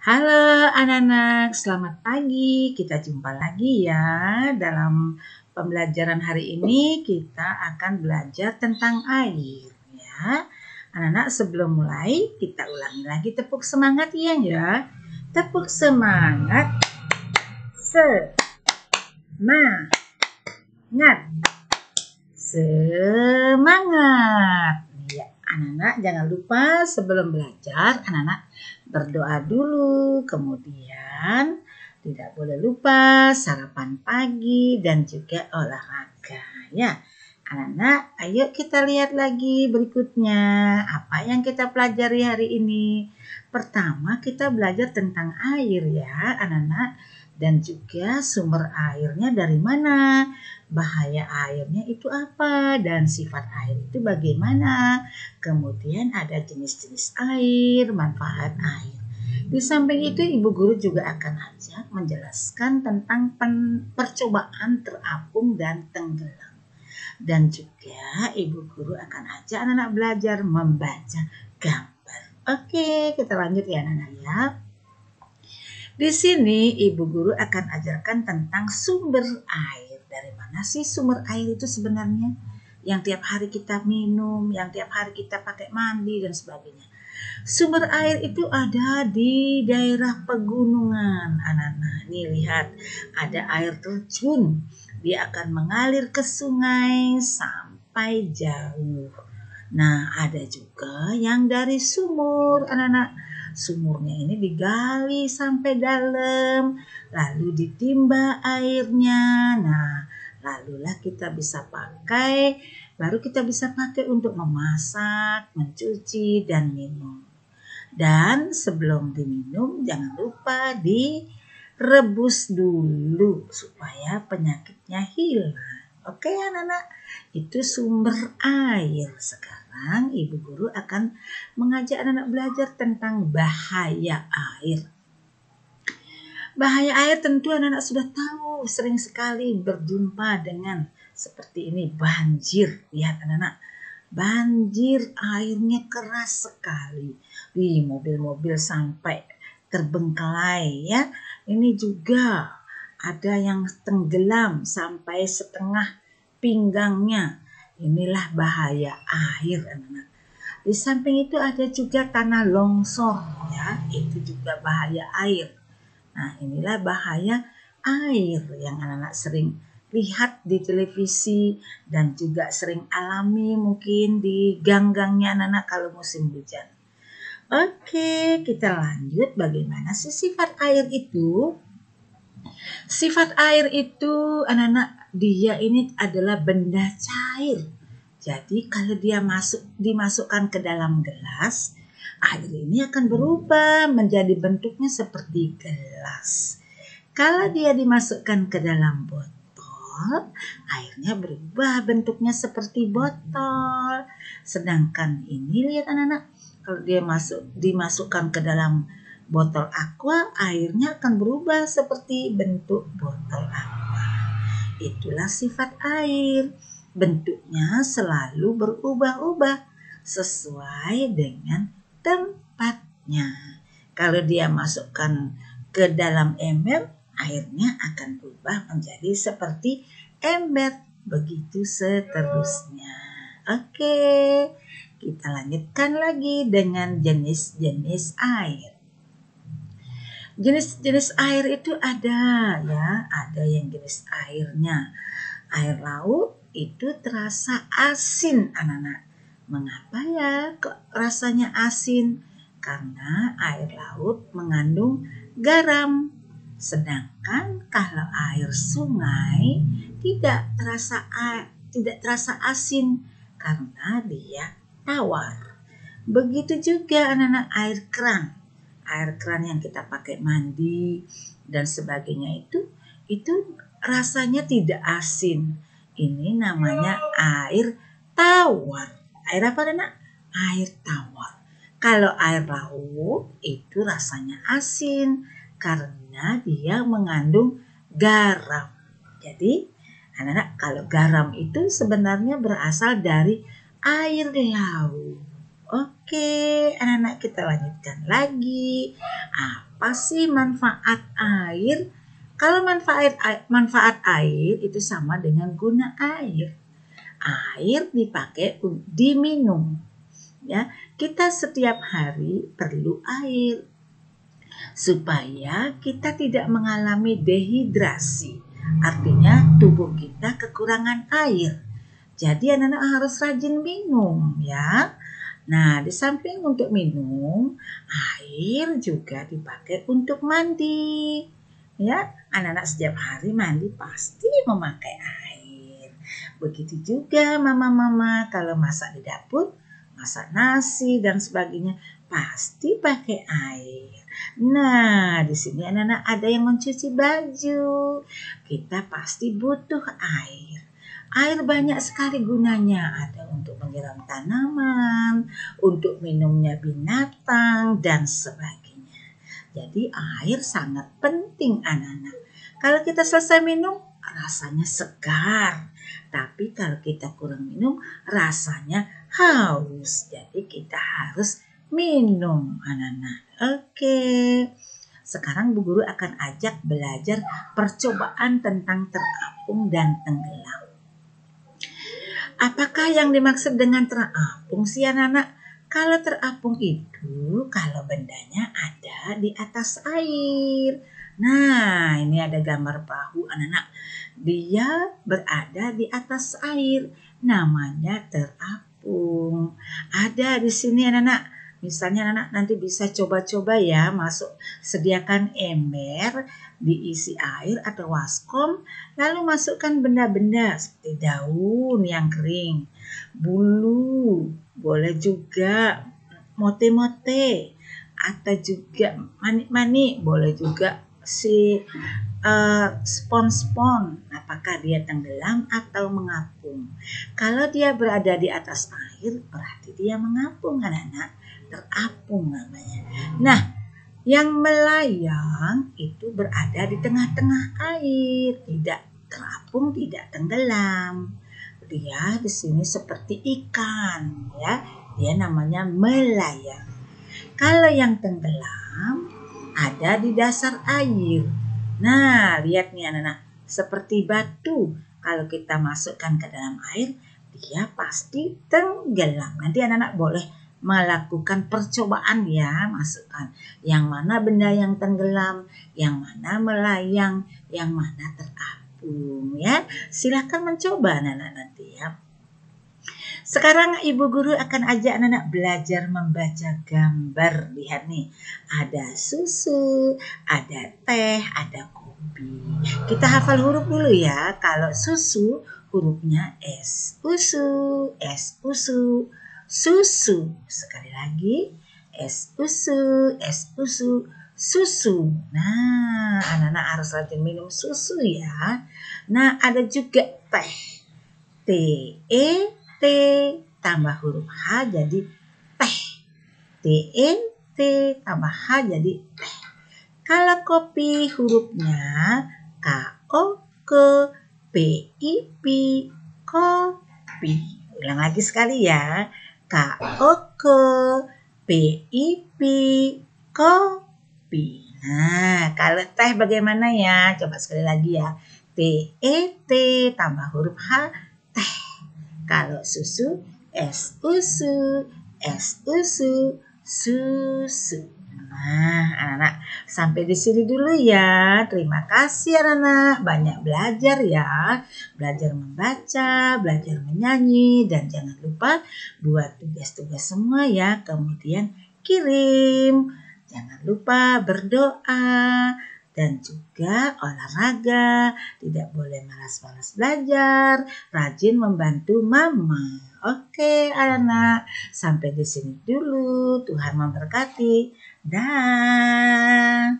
Halo anak-anak, selamat pagi. Kita jumpa lagi ya. Dalam pembelajaran hari ini kita akan belajar tentang air ya. Anak-anak, sebelum mulai kita ulangi lagi tepuk semangat ya. Tepuk semangat. Semangat. Ya, anak-anak jangan lupa sebelum belajar anak-anak berdoa dulu, kemudian tidak boleh lupa sarapan pagi dan juga olahraga ya. Anak-anak, ayo kita lihat lagi berikutnya apa yang kita pelajari hari ini. Pertama kita belajar tentang air ya anak-anak, dan juga sumber airnya dari mana, bahaya airnya itu apa, dan sifat air itu bagaimana. Kemudian ada jenis-jenis air, manfaat air. Di samping itu Ibu Guru juga akan ajak menjelaskan tentang percobaan terapung dan tenggelam. Dan juga Ibu Guru akan ajak anak-anak belajar membaca gambar. Oke, kita lanjut ya anak-anak ya. Di sini Ibu Guru akan ajarkan tentang sumber air. Dari mana sih sumber air itu sebenarnya? Yang tiap hari kita minum, yang tiap hari kita pakai mandi dan sebagainya. Sumber air itu ada di daerah pegunungan, anak-anak. Nih lihat, ada air terjun. Dia akan mengalir ke sungai sampai jauh. Nah, ada juga yang dari sumur, anak-anak. Sumurnya ini digali sampai dalam, lalu ditimba airnya. Nah, lalulah kita bisa pakai, baru kita bisa pakai untuk memasak, mencuci, dan minum. Dan sebelum diminum, jangan lupa direbus dulu supaya penyakitnya hilang. Oke anak-anak, itu sumber air. Sekarang Ibu Guru akan mengajak anak-anak belajar tentang bahaya air. Bahaya air tentu anak-anak sudah tahu, sering sekali berjumpa dengan seperti ini, banjir. Lihat anak-anak, banjir airnya keras sekali. Mobil-mobil sampai terbengkalai ya. Ini juga ada yang tenggelam sampai setengah pinggangnya. Inilah bahaya air anak-anak. Di samping itu ada juga tanah longsor ya, itu juga bahaya air. Nah, inilah bahaya air yang anak-anak sering lihat di televisi dan juga sering alami mungkin di gang-gangnya anak-anak kalau musim hujan. Oke, kita lanjut. Bagaimana sih sifat air itu? Sifat air itu anak-anak, dia ini adalah benda cair. Jadi kalau dia dimasukkan ke dalam gelas, air ini akan berubah menjadi bentuknya seperti gelas. Kalau dia dimasukkan ke dalam botol, airnya berubah bentuknya seperti botol. Sedangkan ini lihat anak-anak, kalau dia dimasukkan ke dalam botol aqua, airnya akan berubah seperti bentuk botol aqua. Itulah sifat air. Bentuknya selalu berubah-ubah sesuai dengan tempatnya. Kalau dia masukkan ke dalam ember, airnya akan berubah menjadi seperti ember. Begitu seterusnya. Oke, kita lanjutkan lagi dengan jenis-jenis air. Jenis-jenis air itu ada ya, ada yang jenis airnya. Air laut itu terasa asin anak-anak. Mengapa ya kok rasanya asin? Karena air laut mengandung garam. Sedangkan kalau air sungai tidak terasa asin karena dia tawar. Begitu juga anak-anak air keran. Air keran yang kita pakai mandi dan sebagainya itu rasanya tidak asin. Ini namanya air tawar. Air apa anak? Air tawar. Kalau air laut itu rasanya asin karena dia mengandung garam. Jadi anak-anak, kalau garam itu sebenarnya berasal dari air laut. Oke, anak-anak kita lanjutkan lagi. Apa sih manfaat air? Kalau manfaat air itu sama dengan guna air. Air dipakai diminum. Ya, kita setiap hari perlu air supaya kita tidak mengalami dehidrasi. Artinya tubuh kita kekurangan air. Jadi anak-anak harus rajin minum ya. Nah, di samping untuk minum, air juga dipakai untuk mandi. Ya, anak-anak setiap hari mandi pasti memakai air. Begitu juga mama-mama kalau masak di dapur, masak nasi dan sebagainya, pasti pakai air. Nah, di sini anak-anak ada yang mencuci baju. Kita pasti butuh air. Air banyak sekali gunanya, ada untuk menyiram tanaman, untuk minumnya binatang, dan sebagainya. Jadi air sangat penting anak-anak. Kalau kita selesai minum, rasanya segar. Tapi kalau kita kurang minum, rasanya haus. Jadi kita harus minum anak-anak. Oke. Sekarang Bu Guru akan ajak belajar percobaan tentang terapung dan tenggelam. Apakah yang dimaksud dengan terapung sih anak-anak? Kalau terapung itu kalau bendanya ada di atas air. Nah, ini ada gambar perahu anak-anak. Dia berada di atas air. Namanya terapung. Ada di sini anak-anak. Misalnya anak-anak nanti bisa coba-coba ya, sediakan ember, diisi air atau waskom, lalu masukkan benda-benda seperti daun yang kering, bulu, boleh juga mote-mote, atau juga manik-manik, boleh juga spon-spon. Apakah dia tenggelam atau mengapung? Kalau dia berada di atas air, berarti dia mengapung anak-anak. Terapung namanya. Nah, yang melayang itu berada di tengah-tengah air, tidak terapung, tidak tenggelam. Dia di sini seperti ikan, ya. Dia namanya melayang. Kalau yang tenggelam ada di dasar air. Nah, lihat nih anak-anak, seperti batu. Kalau kita masukkan ke dalam air, dia pasti tenggelam. Nanti anak-anak boleh melakukan percobaan ya, masukkan yang mana benda yang tenggelam, yang mana melayang, yang mana terapung ya. Silakan mencoba anak-anak nanti ya. Sekarang Ibu Guru akan ajak anak-anak belajar membaca gambar. Lihat nih, ada susu, ada teh, ada kopi. Kita hafal huruf dulu ya. Kalau susu hurufnya S, usu, S, usu. Susu, sekali lagi, es usu, susu. Nah, anak-anak harus rajin minum susu ya. Nah, ada juga teh. T tambah huruf H jadi teh. T tambah H jadi teh. Kalau kopi hurufnya K-O-K, P-I-P, kopi. Ulang lagi sekali ya. K-O-K, P-I-P, kopi. Nah, kalau teh bagaimana ya? Coba sekali lagi ya. T-E-T tambah huruf H, teh. Kalau susu, S-U-SU, S-U-SU, susu. Nah, anak-anak sampai di sini dulu ya. Terima kasih anak-anak. Banyak belajar ya. Belajar membaca, belajar menyanyi, dan jangan lupa buat tugas-tugas semua ya. Kemudian kirim. Jangan lupa berdoa dan juga olahraga. Tidak boleh malas-malas belajar. Rajin membantu mama. Oke, anak-anak. Sampai di sini dulu. Tuhan memberkati. Dah.